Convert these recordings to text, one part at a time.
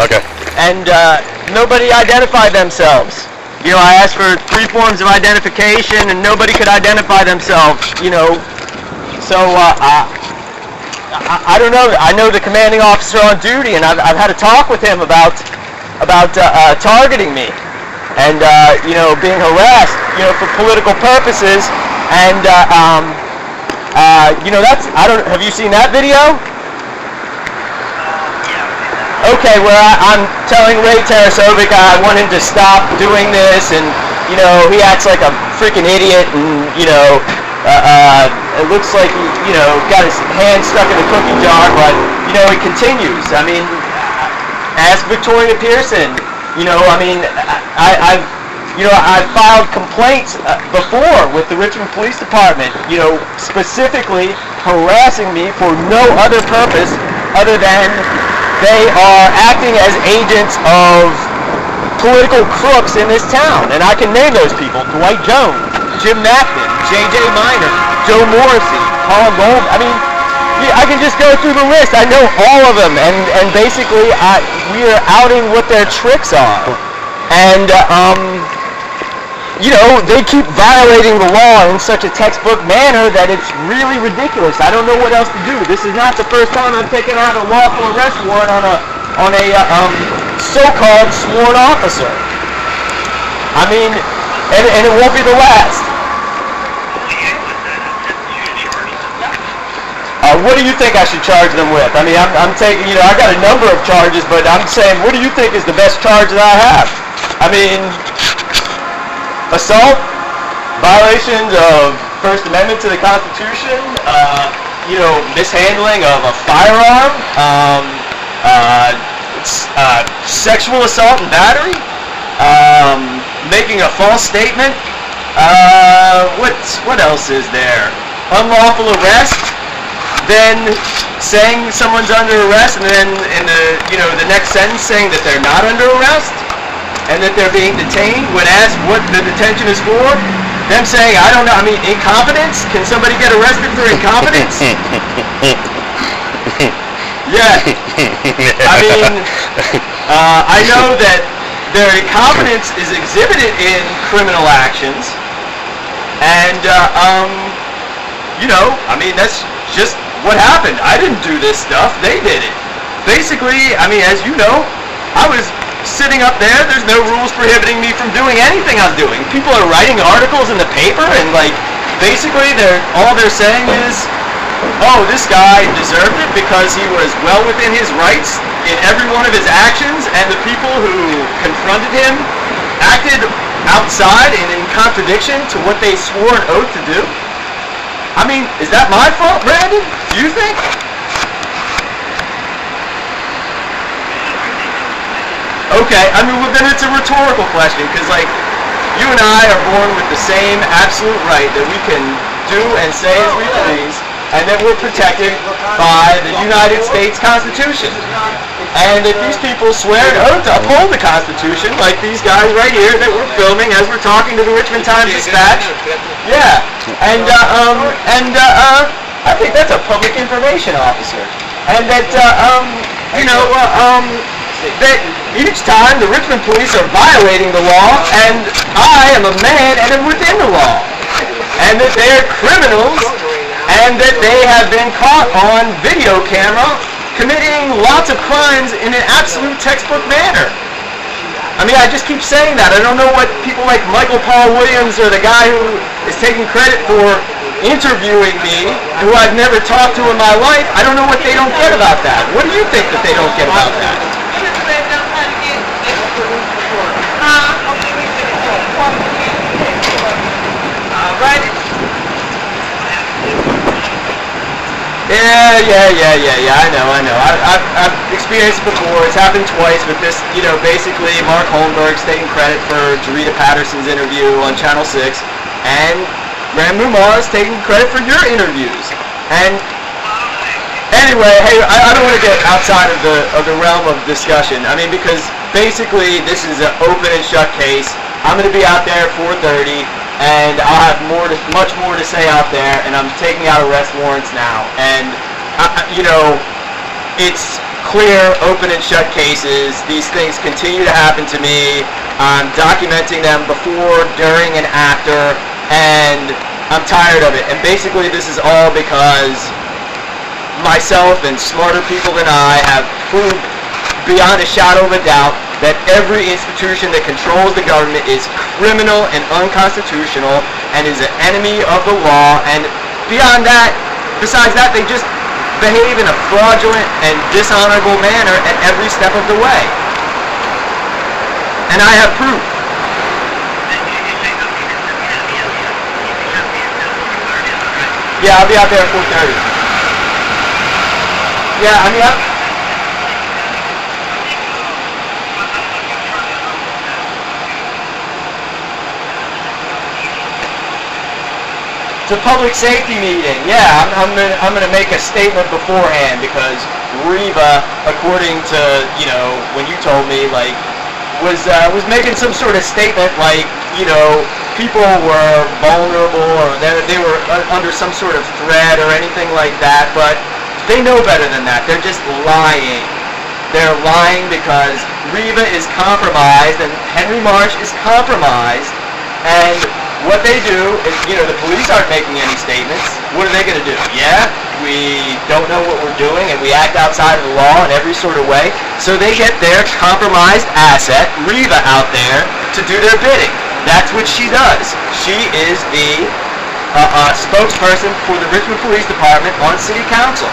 Okay. And nobody identified themselves. You know, I asked for 3 forms of identification, and nobody could identify themselves. You know, so I don't know. I know the commanding officer on duty, and I've had a talk with him about targeting me, and you know, being harassed, you know, for political purposes, and you know, that's, I don't. Have you seen that video? Okay, where I'm telling Ray Tarasovic I want him to stop doing this, and you know, he acts like a freaking idiot, and you know, it looks like he, you know, got his hand stuck in a cookie jar, but you know, he continues. I mean, ask Victoria Pearson. You know, I mean, I've filed complaints before with the Richmond Police Department. You know, specifically harassing me for no other purpose other than they are acting as agents of political crooks in this town. And I can name those people: Dwight Jones, Jim Napton, J.J. Minor, Joe Morrissey, Paul Gold. I mean, I can just go through the list. I know all of them. And basically, we are outing what their tricks are. And, you know, they keep violating the law in such a textbook manner that it's really ridiculous. I don't know what else to do. This is not the first time I've taken out a lawful arrest warrant on a so-called sworn officer. I mean, and it won't be the last. What do you think I should charge them with? I mean, I'm taking, you know, I got a number of charges, but I'm saying, what do you think is the best charge that I have? I mean, assault, violations of First Amendment to the Constitution, you know, mishandling of a firearm, sexual assault and battery, making a false statement. What else is there? Unlawful arrest. Then saying someone's under arrest, and then in the next sentence saying that they're not under arrest, and that they're being detained when asked what the detention is for. Them saying, I don't know, I mean, incompetence? Can somebody get arrested for incompetence? Yeah. I mean, I know that their incompetence is exhibited in criminal actions, and, you know, I mean, that's just what happened. I didn't do this stuff. They did it. Basically, I mean, as you know, I was sitting up there. There's no rules prohibiting me from doing anything I'm doing. People are writing articles in the paper, and like, basically, all they're saying is, oh, this guy deserved it because he was well within his rights in every one of his actions, and the people who confronted him acted outside and in contradiction to what they swore an oath to do. I mean, is that my fault, Brandon? Do you think? Okay, I mean, well, then it's a rhetorical question, because, like, you and I are born with the same absolute right that we can do and say as we please, and that we're protected by the United States Constitution. And if these people swear an oath to uphold the Constitution, like these guys right here that we're filming as we're talking to the Richmond Times-Dispatch, yeah, and I think that's a public information officer. And that, you know, that each time the Richmond police are violating the law, and I am a man and am within the law, and that they are criminals, and that they have been caught on video camera committing lots of crimes in an absolute textbook manner. I mean, I just keep saying that. I don't know what people like Michael Paul Williams, or the guy who is taking credit for interviewing me, who I've never talked to in my life, I don't know what they don't get about that. What do you think that they don't get about that? Yeah, I know. I've experienced it before. It's happened twice with this, you know, basically Mark Holmberg's taking credit for Jarita Patterson's interview on Channel 6, and Ram Mumar is taking credit for your interviews. And anyway, hey, I don't want to get outside of the realm of discussion. I mean, because basically this is an open and shut case. I'm going to be out there at 4:30. And I'll have much more to say out there, and I'm taking out arrest warrants now. And, you know, it's clear open and shut cases. These things continue to happen to me. I'm documenting them before, during, and after, and I'm tired of it. And basically this is all because myself and smarter people than I have proved beyond a shadow of a doubt that every institution that controls the government is criminal and unconstitutional and is an enemy of the law. And beyond that, besides that, they just behave in a fraudulent and dishonorable manner at every step of the way. And I have proof. Yeah, I'll be out there at 4:30. Yeah, I mean, it's a public safety meeting. Yeah, I'm gonna make a statement beforehand because Reva, according to, you know, when you told me, like, was making some sort of statement like, you know, people were vulnerable or they were under some sort of threat or anything like that, but they know better than that. They're just lying. They're lying because Reva is compromised and Henry Marsh is compromised, and what they do is, you know, the police aren't making any statements. What are they going to do? Yeah, we don't know what we're doing and we act outside of the law in every sort of way. So they get their compromised asset, Reva, out there to do their bidding. That's what she does. She is the spokesperson for the Richmond Police Department on City Council.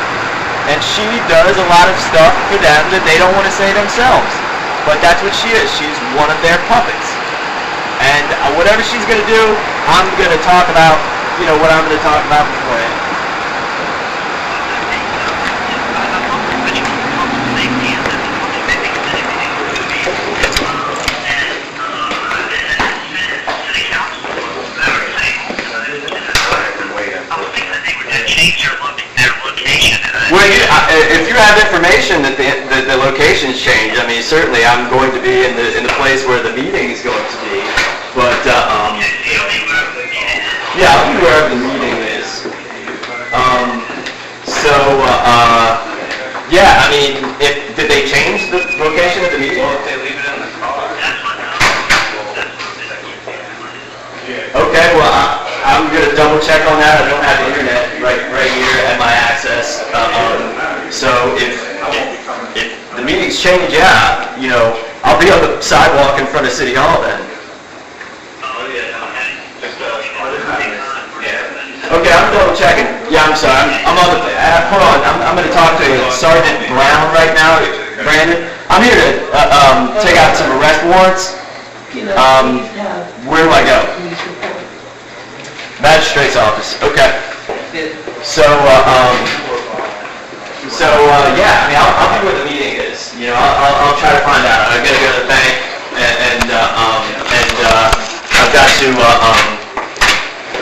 And she does a lot of stuff for them that they don't want to say themselves. But that's what she is. She's one of their puppets. And whatever she's going to do, I'm going to talk about, you know, what I'm going to talk about beforehand. Well, if you have information that the location's changed, I mean, certainly I'm going to be in the place where the meeting is going to be. But yeah, I'll be wherever the meeting is. Yeah, I mean, did they change the location of the meeting? Well, if they leave it in the car. Okay, well, I'm going to double check on that. I don't have the internet right here at my access. So if the meetings change, yeah, you know, I'll be on the sidewalk in front of City Hall then. Okay, I'm double checking. Yeah, I'm sorry. I'm on the. Hold on. I'm going to talk to Sergeant Brown right now. Brandon, I'm here to take out some arrest warrants. Where do I go? Magistrate's office. Okay. So yeah. I mean, I'll be where the meeting is. You know, I'll try to find out. I've got to go to the bank and I've got to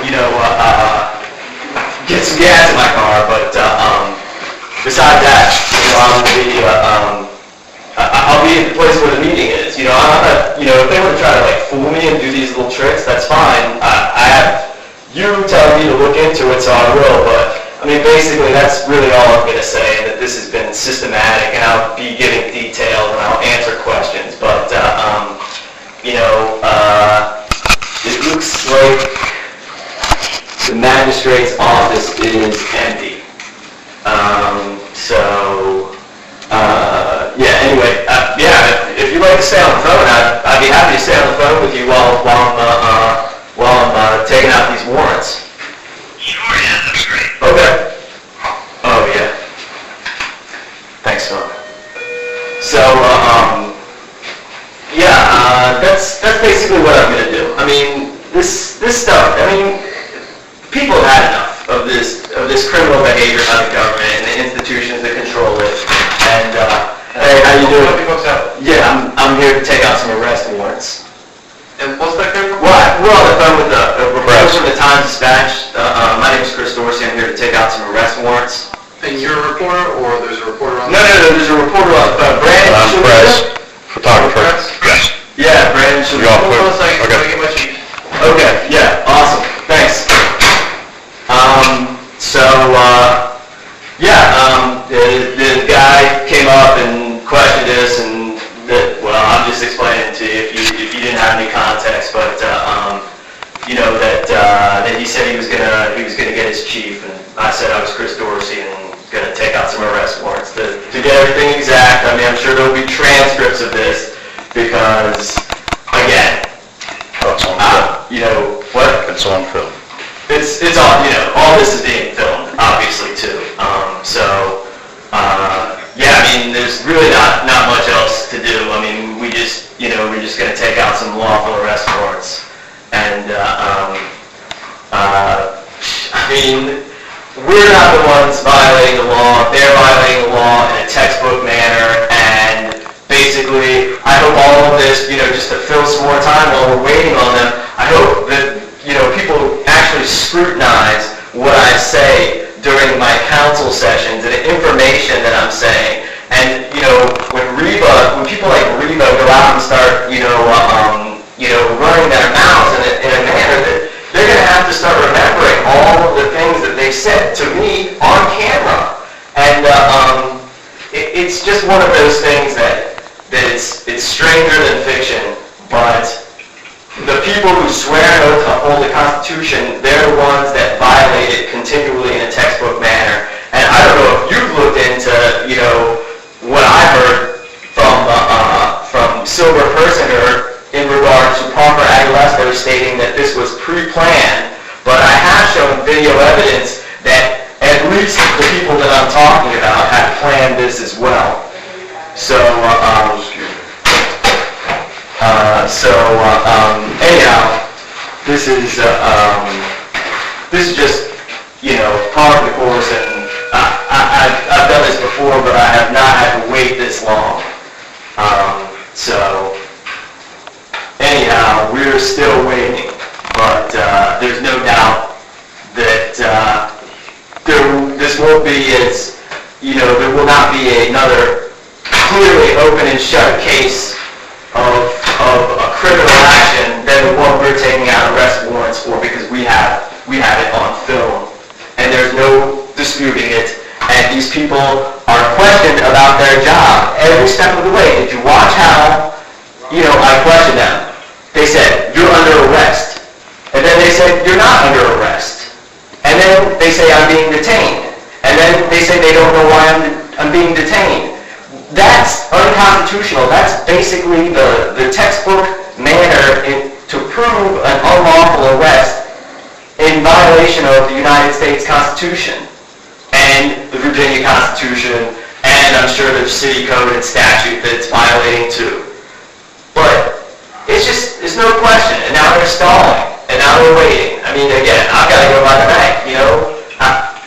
you know get some gas in my car. But besides that, you know, I'll be at the place where the meeting is. You know, I'm not, you know, if they want to try to like fool me and do these little tricks, that's fine. I have you telling me to look into it, so I will. But I mean, basically, that's really all I'm going to say. That this has been systematic, and I'll be giving details and I'll answer questions. But you know, it looks like the magistrate's office is empty. Yeah, anyway, yeah, if you'd like to stay on the phone, I'd be happy to stay on the phone with you while I'm taking out these warrants. Sure, yeah, that's great. Okay. Oh, yeah. Thanks, Phil. So, yeah, that's basically what I'm going to do. I mean, this stuff, I mean, people have had enough of this criminal behavior by the government and the institutions that control it. And hey, how you doing? Yeah, I'm here to take out some arrest warrants. And what's that name? Well, we're on the phone with the reporter from the Times-Dispatch. My name is Chris Dorsey. I'm here to take out some arrest warrants. And you're a reporter, or there's a reporter on? No, there's a reporter on the phone. Brandon, I'm press photographer. Yes. Yeah, Brandon should. Hold on a second. Okay. Get my sheet. Okay. Yeah. Awesome. Thanks. The guy came up and chief, and I said I was Chris Dorsey and going to take out some arrest warrants. To get everything exact, I mean, I'm sure there'll be transcripts of this, because, again, Oh, it's on film. you know, what? It's on film. It's all, you know, all this is being filmed, obviously, too. Yeah, I mean, there's really not much else to do. I mean, we're just going to take out some lawful arrest warrants. And, I mean, we're not the ones violating the law. They're violating the law in a textbook manner. And basically, I hope all of this, you know, just to fill some more time while we're waiting on them, I hope that, you know, people actually scrutinize what I say during my council sessions and the information that I'm saying. And, you know, when people like Reba go out and start, running their mouths in a manner that they're going to have to start remembering all of the things that they said to me on camera. And it's just one of those things that it's stranger than fiction, but the people who swear an oath to uphold the Constitution, they're the ones that violate it continually in a textbook manner. And I don't know if you've looked into, you know, what I heard from Silver Persinger in regard to Parker Aguilesto stating that this was pre-planned, but I have shown video evidence that at least the people that I'm talking about have planned this as well. So, anyhow, this is just, you know, part of the course, and I've done this before, but I have not had to wait this long. So, anyhow, we're still waiting, but there's no doubt that this won't be as, you know, there will not be another clearly open and shut case of a criminal action than the one we're taking out arrest warrants for, because we have it on film, and there's no disputing it, and these people are questioned about their job every step of the way. Did you watch how, you know, I questioned them? They said, "You're under arrest," and then they said, "You're not under arrest," and then they say, "I'm being detained," and then they say they don't know why I'm being detained. That's unconstitutional. That's basically the textbook manner to prove an unlawful arrest in violation of the United States Constitution and the Virginia Constitution, and I'm sure there's city code and statute that's violating too. But there's no question, and now they're stalling, and now they're waiting. I mean, again, I've got to go by the bank, you know.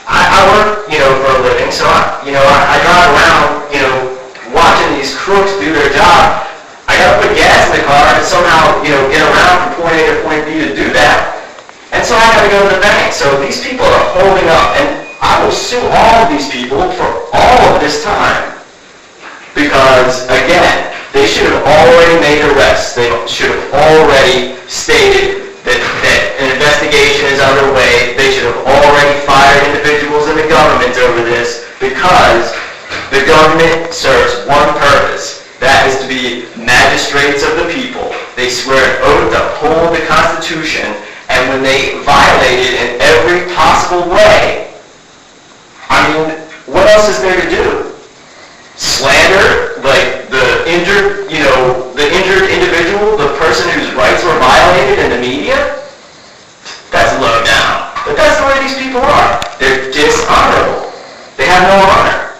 I work, you know, for a living, so I drive around, you know, watching these crooks do their job. I gotta put gas in the car and somehow, you know, get around from point A to point B to do that. And so I gotta go to the bank. So these people are holding up, and I will sue all of these people for all of this time. Because, again, they should have already made arrests. They should have already stated that an investigation is underway. They should have already fired individuals in the government over this, because the government serves one purpose. That is to be magistrates of the people. They swear an oath to uphold the Constitution, and when they violate it in every possible way, I mean, what else is there to do? Slander, like the injured individual, the person whose rights were violated in the media? That's low down. But that's the way these people are. They're dishonorable. They have no honor.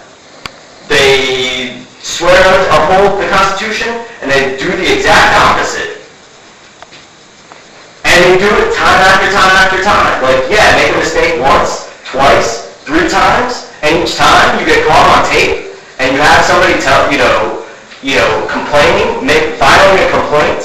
They swear to uphold the Constitution, and they do the exact opposite. And they do it time after time after time. Like, yeah, make a mistake once, twice, 3 times, and each time you get caught on tape, and you have somebody tell, complaining, filing a complaint.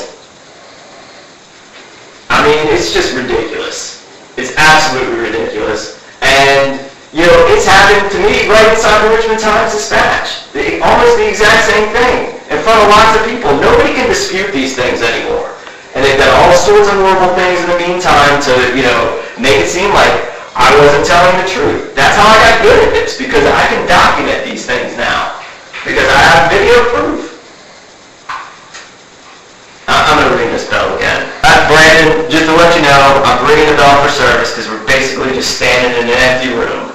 I mean, it's just ridiculous. It's absolutely ridiculous. And, you know, it's happened to me right inside the Richmond Times-Dispatch. Almost the exact same thing in front of lots of people. Nobody can dispute these things anymore. And they've done all sorts of horrible things in the meantime to, you know, make it seem like I wasn't telling the truth. That's how I got good at this, because I can document these things now. Because I have video proof. I'm going to ring this bell again. Brandon, just to let you know, I'm ringing the bell for service, because we're basically was standing in an empty room.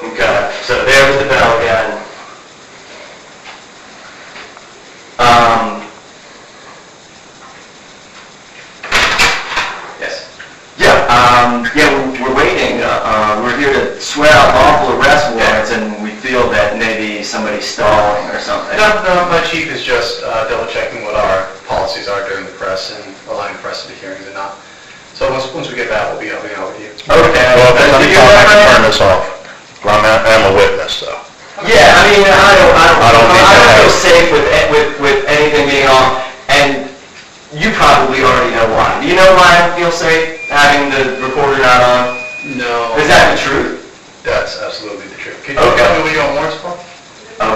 Okay, so there was the bell again. Yes. Yeah, we're waiting. We're here to swear out lawful arrest warrants, and we feel that maybe somebody's stalling or something. No, my chief is just double checking what our policies are during the press and allowing the press to be hearings and not. So once we get that, we'll be over to you. Okay. Well, if there's any problem, I can turn this off. I'm a witness, so. Yeah, I mean, I don't need to feel have- safe with anything being on, and you probably already know why. Do you know why I feel safe having the recorder not on? No. Is that the truth? That's absolutely the truth. Can you Okay. tell me what you want warrants for?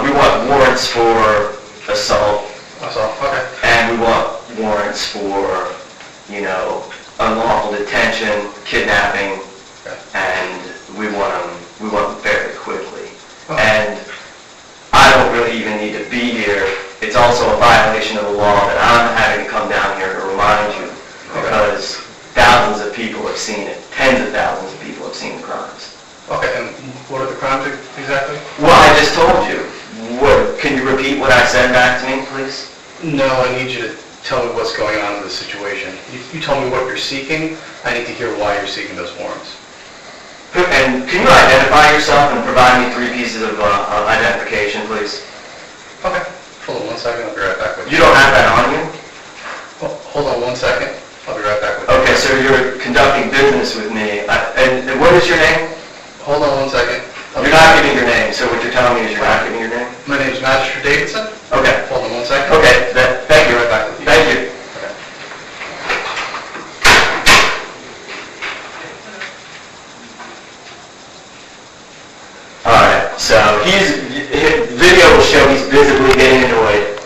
We want warrants for assault, That's all, okay. and we want warrants for, unlawful detention, kidnapping, Okay. and we want them fairly quickly. Okay. And I don't really even need to be here. It's also a violation of the law that I'm having to come down here to remind you, because thousands of people have seen it, tens of thousands of people have seen the crimes. Okay, and what are the crimes exactly? Well, I just told you. Can you repeat what I said back to me, please? No, I need you to tell me what's going on in the situation. You told me what you're seeking. I need to hear why you're seeking those warrants. And can you identify yourself and provide me 3 pieces of identification, please? Okay. Hold on 1 second, I'll be right back with you. You don't have that on you? Oh, hold on 1 second, I'll be right back with you. Okay, so you're conducting business with me. And what is your name? Hold on 1 second. You're not giving your name, so what you're telling me is you're not giving your name? My name is Magistrate Davidson. Okay. Hold on 1 second. Okay, thank you. I'll be right back with you. Thank you. Okay. Alright, so his video will show he's visibly getting annoyed.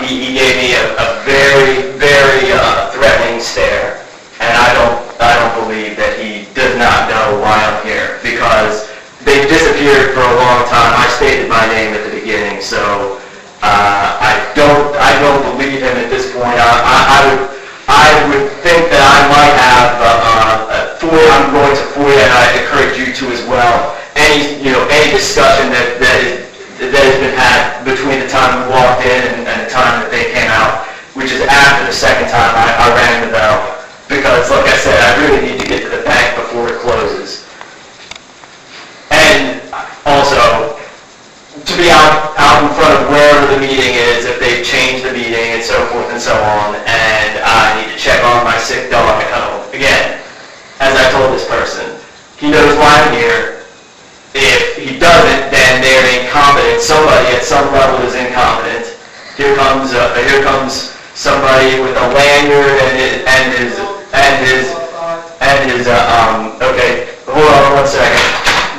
He gave me a very, very threatening stare, and I don't believe that he does not know why I'm here, because they've disappeared for a long time. I stated my name at the beginning, so I don't believe him at this point. I would think that I might have I'm going to FOIA, and I encourage you to as well. Any discussion that has been had between the time we walked in and the time that they came out, which is after the second time I rang the bell, because like I said, I really need to get to the bank before it closes. And also, to be out in front of wherever the meeting is, if they've changed the meeting and so forth and so on, and I need to check on my sick dog at home. Again, as I told this person, he knows why I'm here. If he doesn't, then they're incompetent. Somebody at some level is incompetent. Here comes somebody with a lanyard okay, hold on 1 second.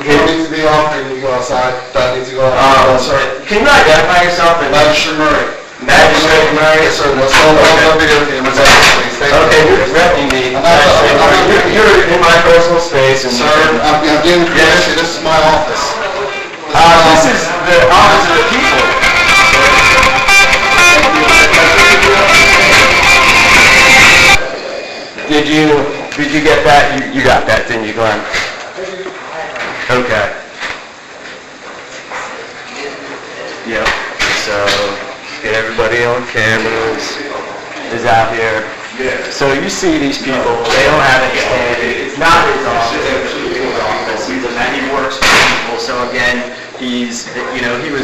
You need to be off, or you go outside. That needs to go off. Sir. Can you identify yourself? Magistrate Murray. Magistrate Murray? Yes, sir. Let's hold on the video camera, please. Thank you. Okay, you're threatening me. I'm not- You're in my personal space, and Sir, I'm getting permission. This is my office. this is the office of the people. Did you get that? You got that, didn't you, Glenn? Okay. Yep. So get everybody on cameras is out here. Yeah. So you see these people, they don't have any standing. It's not his office, it's the people's office. He works for people. So again, he was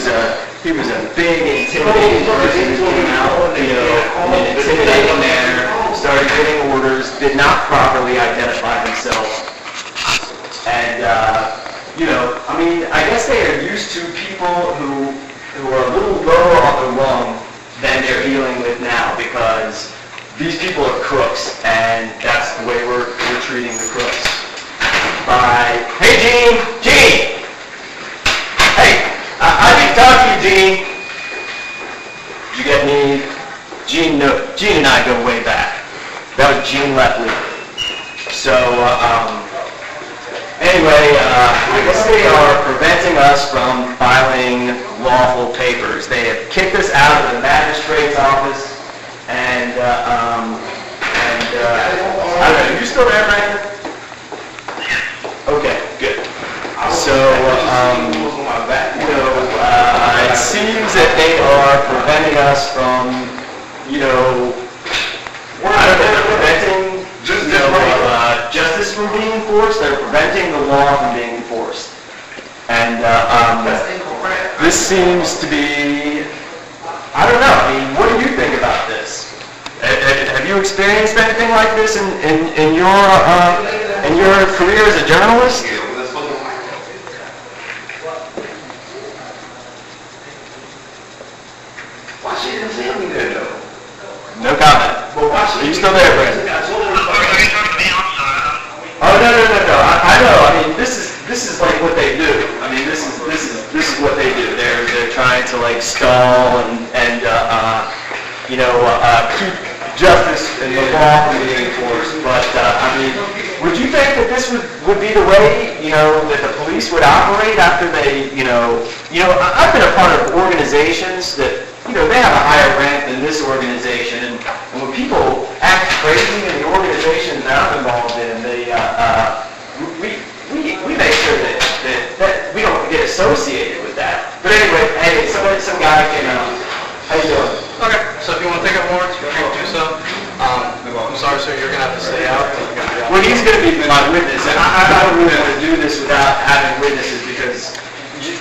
a big intimidating person who came out, in an intimidating manner, started giving orders, did not properly identify himself. And I guess they are used to people who are a little lower on the rung than they're dealing with now, because these people are crooks, and that's the way we're treating the crooks. Hey, Gene! Hey, I need to talk to you, Gene. Did you get me? Gene and I go way back. That was Gene Lepley. So, anyway, I guess they are preventing us from filing lawful papers. They have kicked us out of the magistrate's office, and still there, Brandon? Okay, good. So, it seems that they are preventing us from, I don't know, they're preventing, justice from being enforced, they're preventing the law from being enforced. And, this seems to be, I don't know, I mean, what do you think about this? Have you experienced anything like this in your career as a journalist? Why she didn't tell me that though? No comment. Are you still there, Brandon? Oh, no. I know. I mean, this is like what they do. I mean, this is what they do. They're trying to like stall and keep justice and the law from being enforced. But I mean, would you think that this would be the way that the police would operate after they I've been a part of organizations that they have a higher rank than this organization, and when people act crazy in the organizations that I'm involved in, we make sure that we don't get associated with that. But anyway, hey, some guy came out. How you doing? Okay, so if you want to take up warrants, feel free to do so. I'm sorry, sir, you're going to have to stay out. Well, he's going to be my witness, and I don't really want to do this without having witnesses because,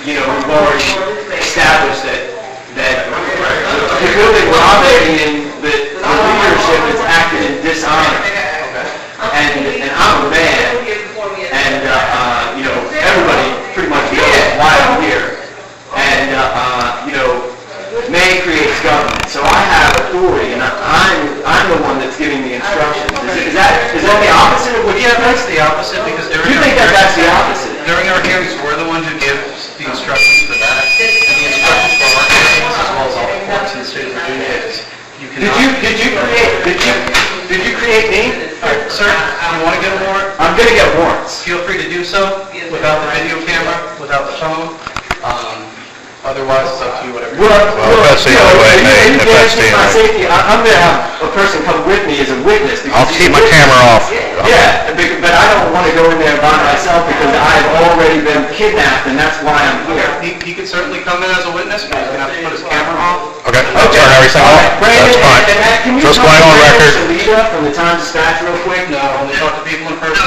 we've already established that the building we're operating in, the leadership has acted in dishonor. And I'm a man, and, everybody pretty much knows why I'm here. And, May creates government, so I have authority, and I'm the one that's giving the instructions. Is that the opposite of what you have? That's the opposite, because You think that's the opposite? during our hearings, we're the ones who give the instructions for that, and the instructions for our hearings, as well as all the courts in the state of Virginia is, you cannot... Did you create me? Sir, you want to get a warrant? I'm gonna get warrants. Feel free to do so, without the video camera, without the phone. Otherwise, it's up to you, whatever. Well, that's the only way, Nate, if that's the my only... safety, I'm gonna have a person come with me as a witness. I'll keep my camera off. Yeah, but I don't want to go in there by myself because I've already been kidnapped, and that's why I'm here. He could certainly come in as a witness, but he's going to have to put his camera off. Okay, I'll turn everything off. That's fine. Just going on record. Shalita from the Times-Dispatch real quick? No, only talk to people in person.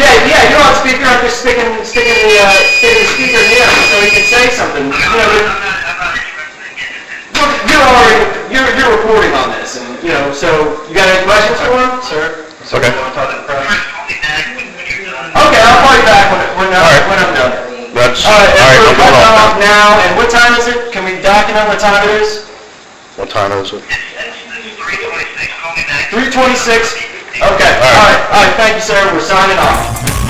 Yeah, you're on speaker. I'm just sticking the speaker near him so he can say something. You're reporting on this, and so you got any questions for him, Sir? Okay. You want to talk to the press? Okay, I'll call you back when I'm done. That's, All right, I'm we're going cutting off off now. And what time is it? Can we document what time it is? What time is it? 3:26. Okay. All right. Thank you, sir. We're signing off.